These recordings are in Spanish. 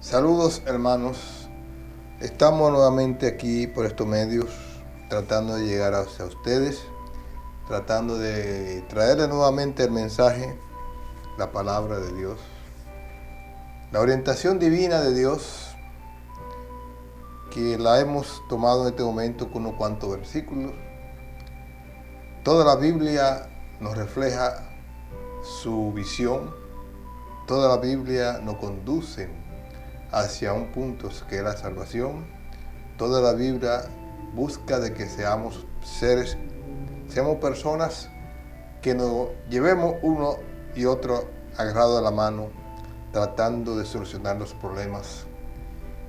Saludos hermanos, estamos nuevamente aquí por estos medios tratando de llegar hacia ustedes, tratando de traerles nuevamente el mensaje, la palabra de Dios, la orientación divina de Dios, que la hemos tomado en este momento con unos cuantos versículos. Toda la Biblia nos refleja su visión, toda la Biblia nos conduce hacia un punto que es la salvación. Toda la Biblia busca de que seamos personas que nos llevemos uno y otro agarrado a la mano, tratando de solucionar los problemas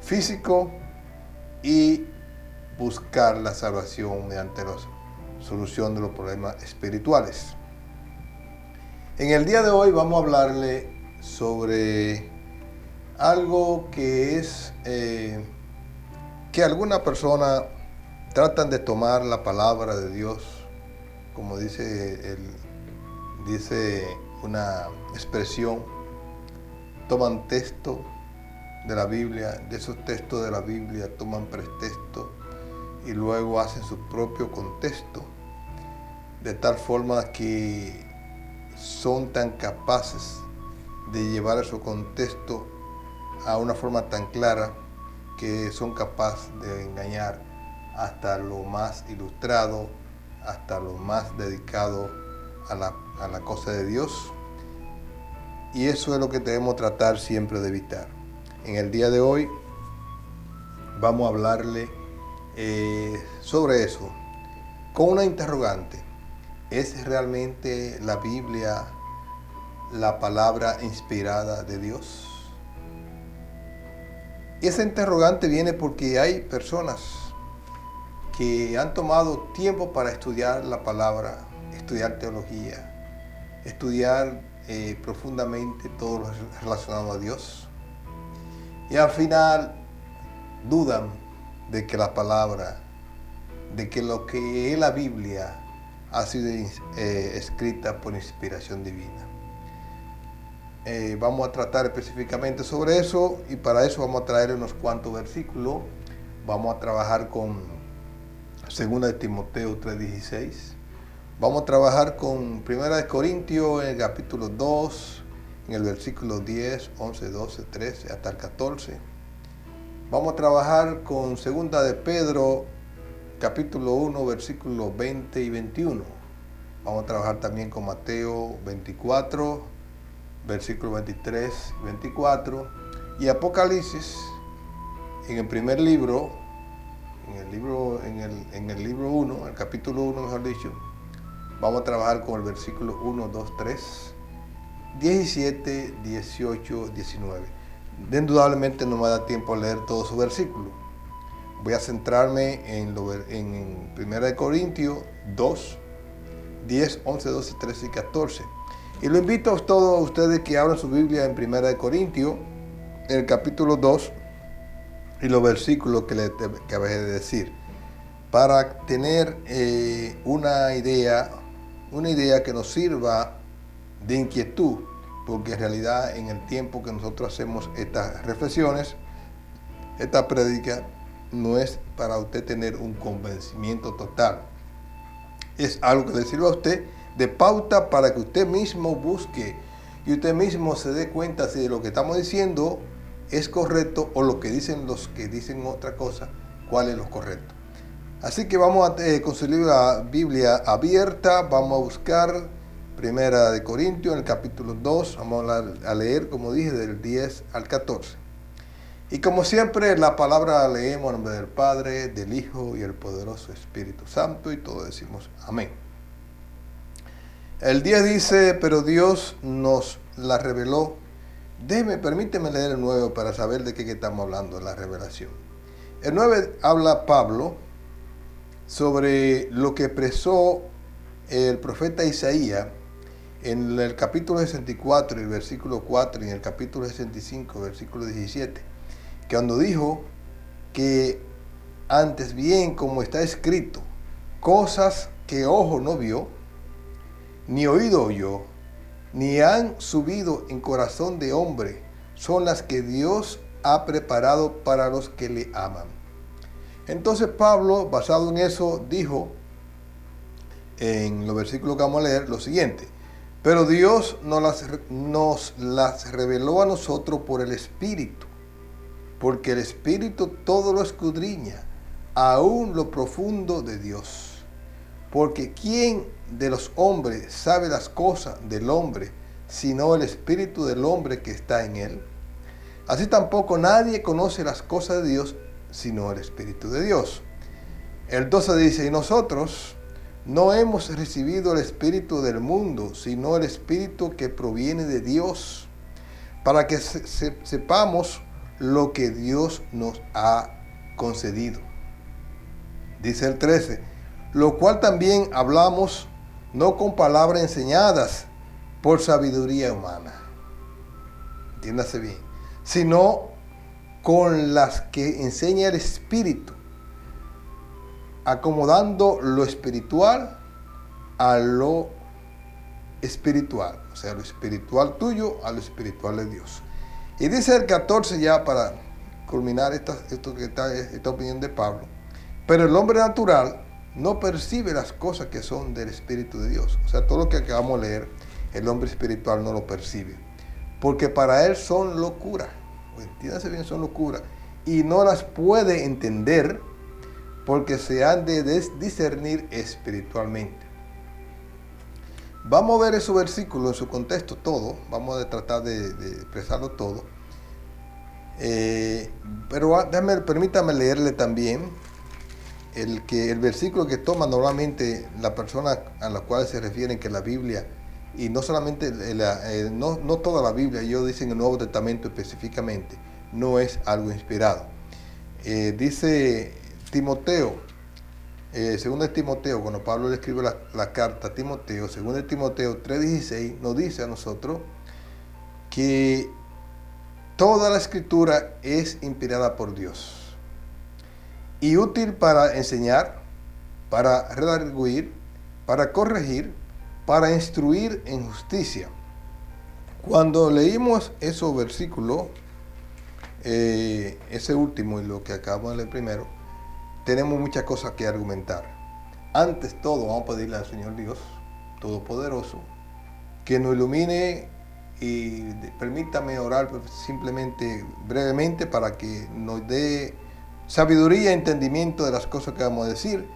físicos y buscar la salvación mediante la solución de los problemas espirituales. En el día de hoy vamos a hablarle sobre algo que es que algunas personas tratan de tomar la palabra de Dios, como dice una expresión, toman texto de la Biblia, de esos textos de la Biblia toman pretexto y luego hacen su propio contexto, de tal forma que son tan capaces de llevar su contexto a una forma tan clara que son capaces de engañar hasta lo más ilustrado, hasta lo más dedicado a la cosa de Dios. Y eso es lo que debemos tratar siempre de evitar. En el día de hoy vamos a hablarle sobre eso con una interrogante. ¿Es realmente la Biblia la palabra inspirada de Dios? Y esa interrogante viene porque hay personas que han tomado tiempo para estudiar la palabra, estudiar teología, estudiar profundamente todo lo relacionado a Dios. Y al final dudan de que la palabra, de que lo que es la Biblia ha sido escrita por inspiración divina. Vamos a tratar específicamente sobre eso y para eso vamos a traer unos cuantos versículos. Vamos a trabajar con 2 de Timoteo 3:16. Vamos a trabajar con 1 de Corintios en el capítulo 2, en el versículo 10, 11, 12, 13 hasta el 14. Vamos a trabajar con 2 de Pedro capítulo 1, versículos 20 y 21. Vamos a trabajar también con Mateo 24, versículos 23 y 24, y Apocalipsis en el primer libro, en el libro 1, el capítulo 1 mejor dicho. Vamos a trabajar con el versículo 1, 2, 3, 17, 18, 19. Indudablemente no me da tiempo a leer todos sus versículos. Voy a centrarme en 1 Corintios 2, 10, 11, 12, 13 y 14. Y lo invito a todos ustedes que abran su Biblia en 1 Corintios, en el capítulo 2, y los versículos que acabé de decir, para tener una idea que nos sirva de inquietud, porque en realidad en el tiempo que nosotros hacemos estas reflexiones, esta prédica, no es para usted tener un convencimiento total. Es algo que le sirva a usted de pauta para que usted mismo busque y usted mismo se dé cuenta si de lo que estamos diciendo es correcto o lo que dicen los que dicen otra cosa, cuál es lo correcto. Así que vamos a conseguir la Biblia abierta, vamos a buscar 1 Corintios en el capítulo 2, vamos a leer, como dije, del 10 al 14. Y como siempre, la palabra la leemos en nombre del Padre, del Hijo y el poderoso Espíritu Santo, y todos decimos amén. El 10 dice, pero Dios nos la reveló. Permíteme leer el 9 para saber de qué estamos hablando, la revelación. El 9 habla Pablo sobre lo que expresó el profeta Isaías en el capítulo 64, el versículo 4, y en el capítulo 65, versículo 17. Que cuando dijo que antes bien, como está escrito, cosas que ojo no vio, ni oído oyó, ni han subido en corazón de hombre, son las que Dios ha preparado para los que le aman. Entonces Pablo, basado en eso, dijo en los versículos que vamos a leer lo siguiente: pero Dios nos las reveló a nosotros por el Espíritu, porque el Espíritu todo lo escudriña, aún lo profundo de Dios. Porque ¿quién de los hombres sabe las cosas del hombre, sino el Espíritu del hombre que está en él? Así tampoco nadie conoce las cosas de Dios, sino el Espíritu de Dios. El 12 dice: y nosotros no hemos recibido el Espíritu del mundo, sino el Espíritu que proviene de Dios, para que sepamos lo que Dios nos ha concedido. Dice el 13: lo cual también hablamos, no con palabras enseñadas por sabiduría humana, entiéndase bien, sino con las que enseña el Espíritu, acomodando lo espiritual a lo espiritual, o sea, lo espiritual tuyo a lo espiritual de Dios. Y dice el 14, ya para culminar esta opinión de Pablo: pero el hombre natural no percibe las cosas que son del Espíritu de Dios. O sea, todo lo que acabamos de leer, el hombre espiritual no lo percibe, porque para él son locura. Entiéndase bien, son locura, y no las puede entender, porque se han de discernir espiritualmente. Vamos a ver esos versículos en su contexto todo, vamos a tratar de expresarlo todo. Pero permítame leerle también el versículo que toma normalmente la persona a la cual se refieren, que la Biblia, y no solamente, no toda la Biblia, ellos dicen el Nuevo Testamento específicamente, no es algo inspirado. Dice Timoteo, segundo de Timoteo, cuando Pablo le escribe la carta a Timoteo, segundo de Timoteo 3:16, nos dice a nosotros que toda la escritura es inspirada por Dios y útil para enseñar, para redarguir, para corregir, para instruir en justicia. Cuando leímos esos versículos, ese último y lo que acabamos de leer primero, tenemos muchas cosas que argumentar. Antes todo, vamos a pedirle al Señor Dios Todopoderoso que nos ilumine, y permítame orar simplemente, brevemente, para que nos dé sabiduría y entendimiento de las cosas que vamos a decir,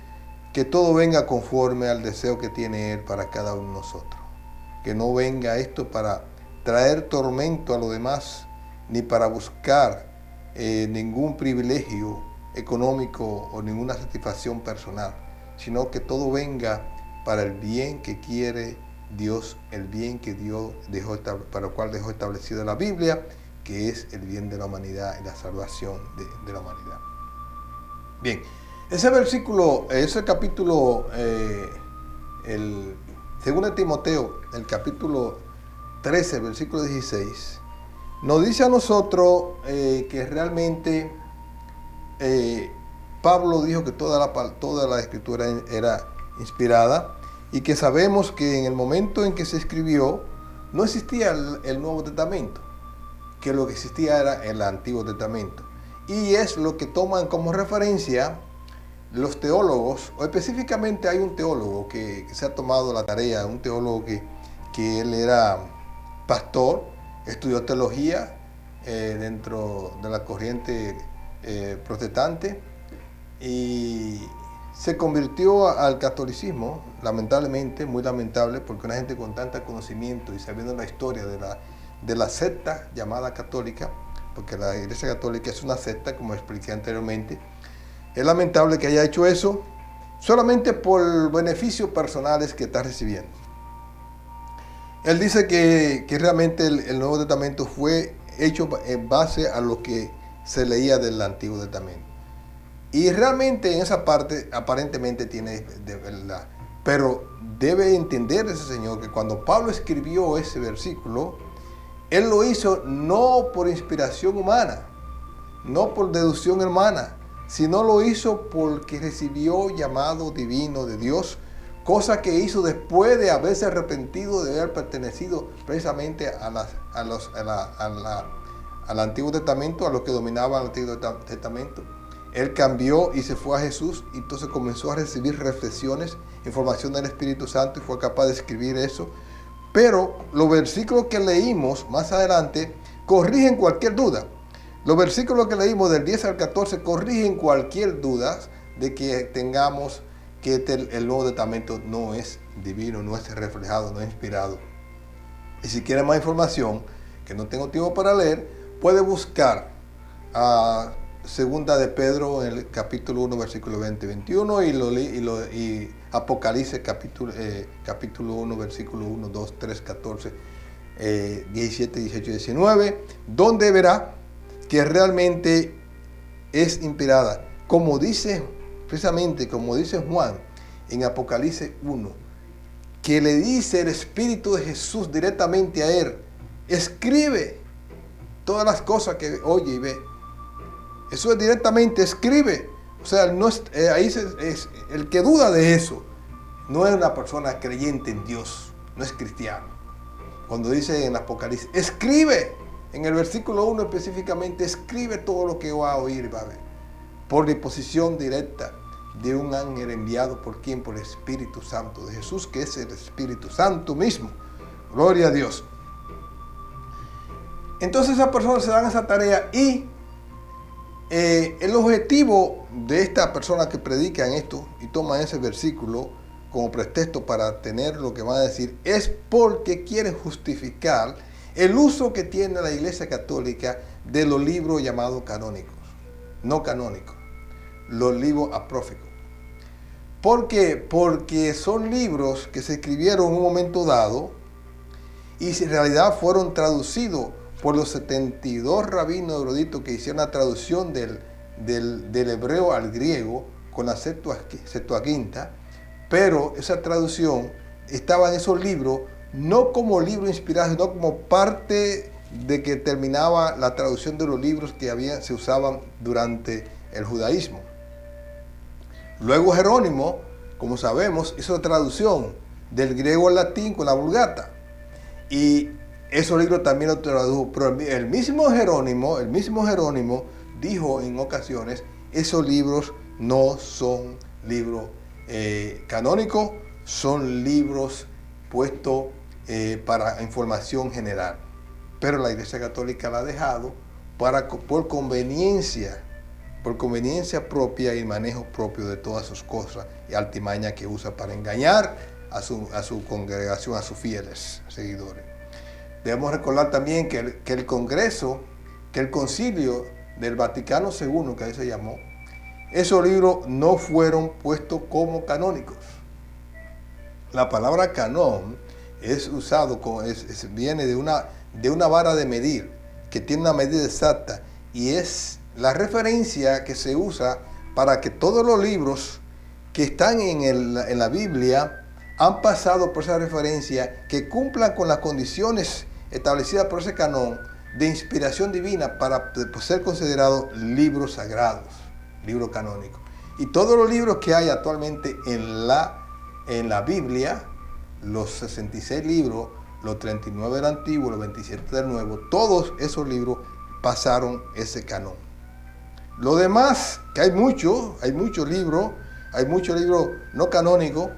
que todo venga conforme al deseo que tiene Él para cada uno de nosotros. Que no venga esto para traer tormento a los demás, ni para buscar ningún privilegio económico o ninguna satisfacción personal, sino que todo venga para el bien que quiere Dios, el bien que Dios para el cual dejó establecido la Biblia, que es el bien de la humanidad y la salvación de la humanidad. Bien, ese versículo, ese capítulo, el 2 Timoteo, el capítulo 13, versículo 16, nos dice a nosotros que realmente Pablo dijo que toda la escritura era inspirada, y que sabemos que en el momento en que se escribió no existía el Nuevo Testamento, que lo que existía era el Antiguo Testamento. Y es lo que toman como referencia los teólogos, o específicamente hay un teólogo que se ha tomado la tarea, un teólogo que él era pastor, estudió teología dentro de la corriente protestante, y se convirtió al catolicismo, lamentablemente, muy lamentable, porque una gente con tanto conocimiento y sabiendo la historia de la secta llamada católica, porque la Iglesia Católica es una secta, como expliqué anteriormente, es lamentable que haya hecho eso solamente por beneficios personales que está recibiendo. Él dice que realmente el Nuevo Testamento fue hecho en base a lo que se leía del Antiguo Testamento. Y realmente en esa parte aparentemente tiene de verdad. Pero debe entender ese señor que cuando Pablo escribió ese versículo, él lo hizo no por inspiración humana, no por deducción humana, sino lo hizo porque recibió llamado divino de Dios, cosa que hizo después de haberse arrepentido de haber pertenecido precisamente al Antiguo Testamento, a los que dominaban el Antiguo Testamento. Él cambió y se fue a Jesús, y entonces comenzó a recibir reflexiones, información del Espíritu Santo, y fue capaz de escribir eso. Pero los versículos que leímos más adelante corrigen cualquier duda. Los versículos que leímos del 10 al 14 corrigen cualquier duda de que tengamos que el Nuevo Testamento no es divino, no es reflejado, no es inspirado. Y si quiere más información, que no tengo tiempo para leer, puede buscar a Segunda de Pedro en el capítulo 1, versículo 20-21 y Apocalipsis capítulo 1, versículo 1, 2, 3, 14, 17, 18 y 19, donde verá que realmente es inspirada, como dice, precisamente como dice Juan en Apocalipsis 1, que le dice el Espíritu de Jesús directamente a él: escribe todas las cosas que oye y ve. Eso es directamente, escribe. O sea, no es, el que duda de eso no es una persona creyente en Dios, no es cristiano. Cuando dice en Apocalipsis, escribe, en el versículo 1 específicamente, escribe todo lo que va a oír y va a ver, por disposición directa de un ángel enviado por quien, por el Espíritu Santo de Jesús, que es el Espíritu Santo mismo. Gloria a Dios. Entonces esas personas se dan esa tarea, y el objetivo de esta persona que predican esto y toman ese versículo como pretexto para tener lo que van a decir, es porque quieren justificar el uso que tiene la Iglesia Católica de los libros llamados canónicos, no canónicos, los libros apócrifos. ¿Por qué? Porque son libros que se escribieron en un momento dado y en realidad fueron traducidos por los 72 rabinos eruditos que hicieron la traducción del hebreo al griego con la Septuaginta, pero esa traducción estaba en esos libros no como libros inspirados, sino como parte de que terminaba la traducción de los libros que se usaban durante el judaísmo. Luego Jerónimo, como sabemos, hizo traducción del griego al latín con la Vulgata, y esos libros también lo tradujo, pero el mismo Jerónimo dijo en ocasiones: esos libros no son libros canónicos, son libros puestos para información general. Pero la Iglesia Católica la ha dejado por conveniencia propia y manejo propio de todas sus cosas y altimaña que usa para engañar a su congregación, a sus fieles seguidores. Debemos recordar también que el concilio del Vaticano II, que ahí se llamó, esos libros no fueron puestos como canónicos. La palabra canón es usado, viene de una vara de medir, que tiene una medida exacta, y es la referencia que se usa para que todos los libros que están en la Biblia han pasado por esa referencia, que cumplan con las condiciones establecidas por ese canón de inspiración divina para ser considerados libros sagrados, libros canónicos. Y todos los libros que hay actualmente en la Biblia, los 66 libros, los 39 del Antiguo, los 27 del Nuevo, todos esos libros pasaron ese canón. Lo demás, que hay muchos libros no canónicos,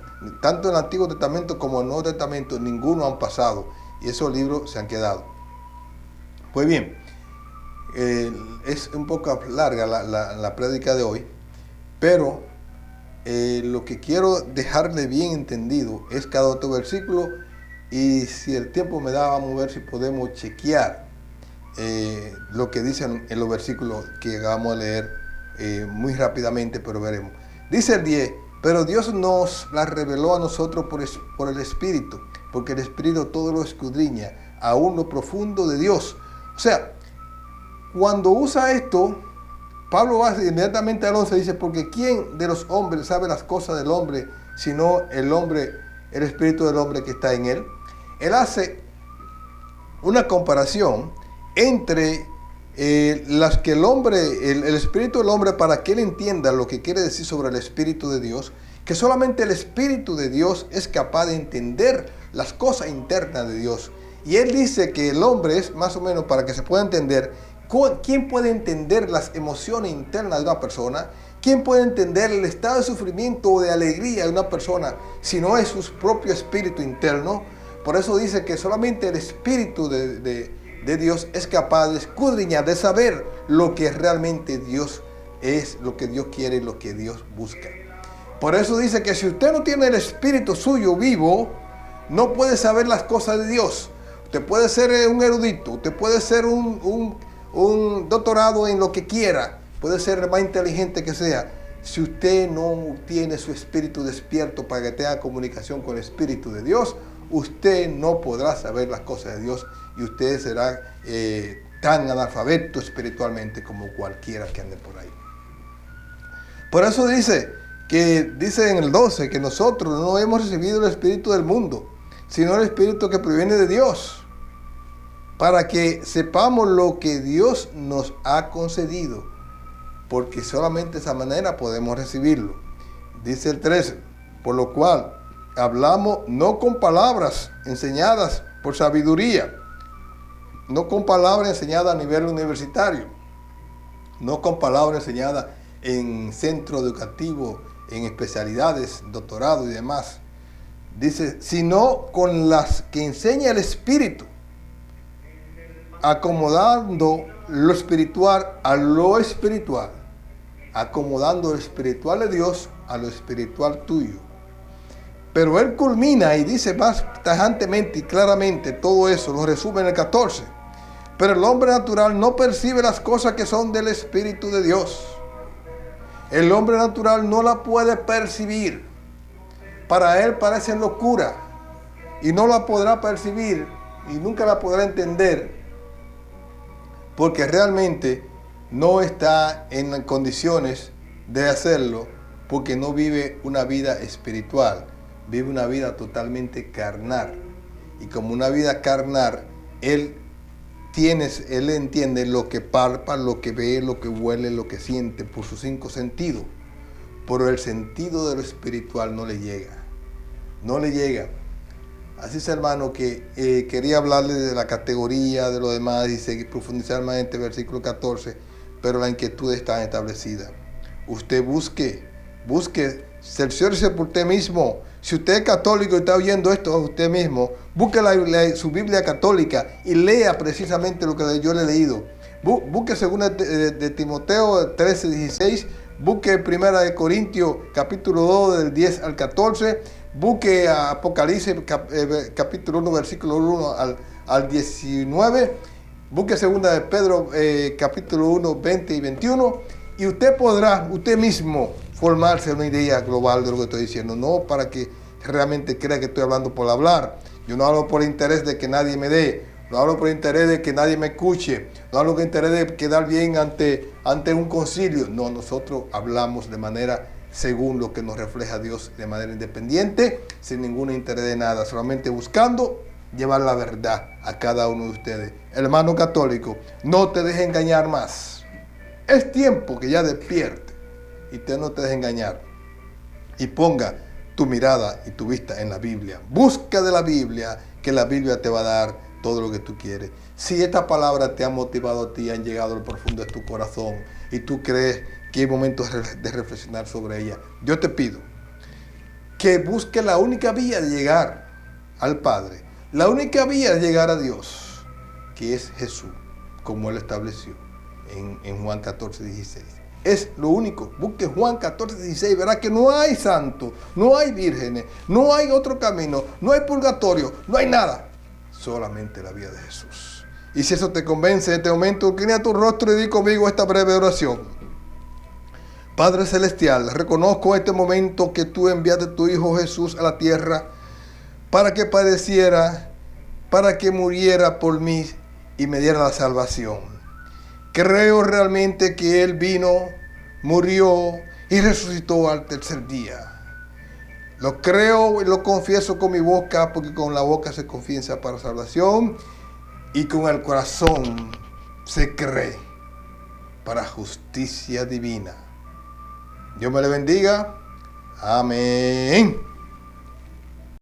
tanto en el Antiguo Testamento como en el Nuevo Testamento, ninguno han pasado, y esos libros se han quedado. Pues bien, es un poco larga la prédica de hoy, pero lo que quiero dejarle bien entendido es cada otro versículo, y si el tiempo me da, vamos a ver si podemos chequear lo que dicen en los versículos que acabamos de leer muy rápidamente, pero veremos. Dice el 10, pero Dios nos la reveló a nosotros por el Espíritu, porque el Espíritu todo lo escudriña, aún lo profundo de Dios. O sea, cuando usa esto, Pablo va inmediatamente al 11, dice: porque ¿quién de los hombres sabe las cosas del hombre, sino el Espíritu del hombre que está en él? Él hace una comparación entre las que el Espíritu del hombre, para que él entienda lo que quiere decir sobre el Espíritu de Dios, que solamente el Espíritu de Dios es capaz de entender las cosas internas de Dios. Y él dice que el hombre es, más o menos, para que se pueda entender, ¿Quién puede entender las emociones internas de una persona? ¿Quién puede entender el estado de sufrimiento o de alegría de una persona si no es su propio espíritu interno? Por eso dice que solamente el espíritu de Dios es capaz de escudriñar, de saber lo que realmente Dios es, lo que Dios quiere y lo que Dios busca. Por eso dice que si usted no tiene el espíritu suyo vivo, no puede saber las cosas de Dios. Usted puede ser un erudito, usted puede ser un doctorado en lo que quiera, puede ser el más inteligente que sea. Si usted no tiene su espíritu despierto para que tenga comunicación con el espíritu de Dios, usted no podrá saber las cosas de Dios y usted será tan analfabeto espiritualmente como cualquiera que ande por ahí. Por eso dice en el 12 que nosotros no hemos recibido el espíritu del mundo, sino el espíritu que proviene de Dios, para que sepamos lo que Dios nos ha concedido, porque solamente de esa manera podemos recibirlo. Dice el 13, por lo cual hablamos no con palabras enseñadas por sabiduría, no con palabras enseñadas a nivel universitario, no con palabras enseñadas en centro educativo, en especialidades, doctorado y demás. Dice, sino con las que enseña el Espíritu, acomodando lo espiritual a lo espiritual, acomodando lo espiritual de Dios a lo espiritual tuyo. Pero él culmina y dice más tajantemente y claramente todo eso, lo resume en el 14. Pero el hombre natural no percibe las cosas que son del Espíritu de Dios. El hombre natural no la puede percibir. Para él parece locura y no la podrá percibir y nunca la podrá entender, porque realmente no está en condiciones de hacerlo, porque no vive una vida espiritual, vive una vida totalmente carnal. Y como una vida carnal, él entiende lo que palpa, lo que ve, lo que huele, lo que siente por sus 5 sentidos. Pero el sentido de lo espiritual no le llega. No le llega. Así es, hermano, que quería hablarle de la categoría, de lo demás, y seguir profundizar más en este versículo 14, pero la inquietud está establecida. Usted busque, cerciórese por usted mismo. Si usted es católico y está oyendo esto a usted mismo, busque su Biblia católica y lea precisamente lo que yo le he leído. Busque 2 de Timoteo 13:16, busque 1 de Corintios capítulo 2 del 10 al 14, busque Apocalipsis capítulo 1 versículo 1 al 19, busque 2 de Pedro capítulo 1 20 y 21, y usted podrá usted mismo formarse una idea global de lo que estoy diciendo, no para que realmente crea que estoy hablando por hablar. Yo no hablo por interés de que nadie me dé, no hablo por interés de que nadie me escuche, no hablo por interés de quedar bien ante un concilio. No, nosotros hablamos de manera según lo que nos refleja Dios, de manera independiente, sin ningún interés de nada, solamente buscando llevar la verdad a cada uno de ustedes. Hermano católico, no te dejes engañar más. Es tiempo que ya despierte y no te dejes engañar. Y ponga tu mirada y tu vista en la Biblia. Busca de la Biblia, que la Biblia te va a dar todo lo que tú quieres. Si esta palabra te ha motivado a ti, han llegado al profundo de tu corazón y tú crees que hay momentos de reflexionar sobre ella, yo te pido que busques la única vía de llegar al Padre, la única vía de llegar a Dios, que es Jesús, como Él estableció en Juan 14:16. Es lo único. Busque Juan 14:16, verá que no hay santos, no hay vírgenes, no hay otro camino, no hay purgatorio, no hay nada, solamente la vía de Jesús. Y si eso te convence en este momento, inclina tu rostro y di conmigo esta breve oración. Padre Celestial, reconozco en este momento que tú enviaste a tu Hijo Jesús a la tierra para que padeciera, para que muriera por mí y me diera la salvación. Creo realmente que Él vino, murió y resucitó al tercer día. Lo creo y lo confieso con mi boca, porque con la boca se confiesa para salvación y con el corazón se cree para justicia divina. Dios me le bendiga. Amén.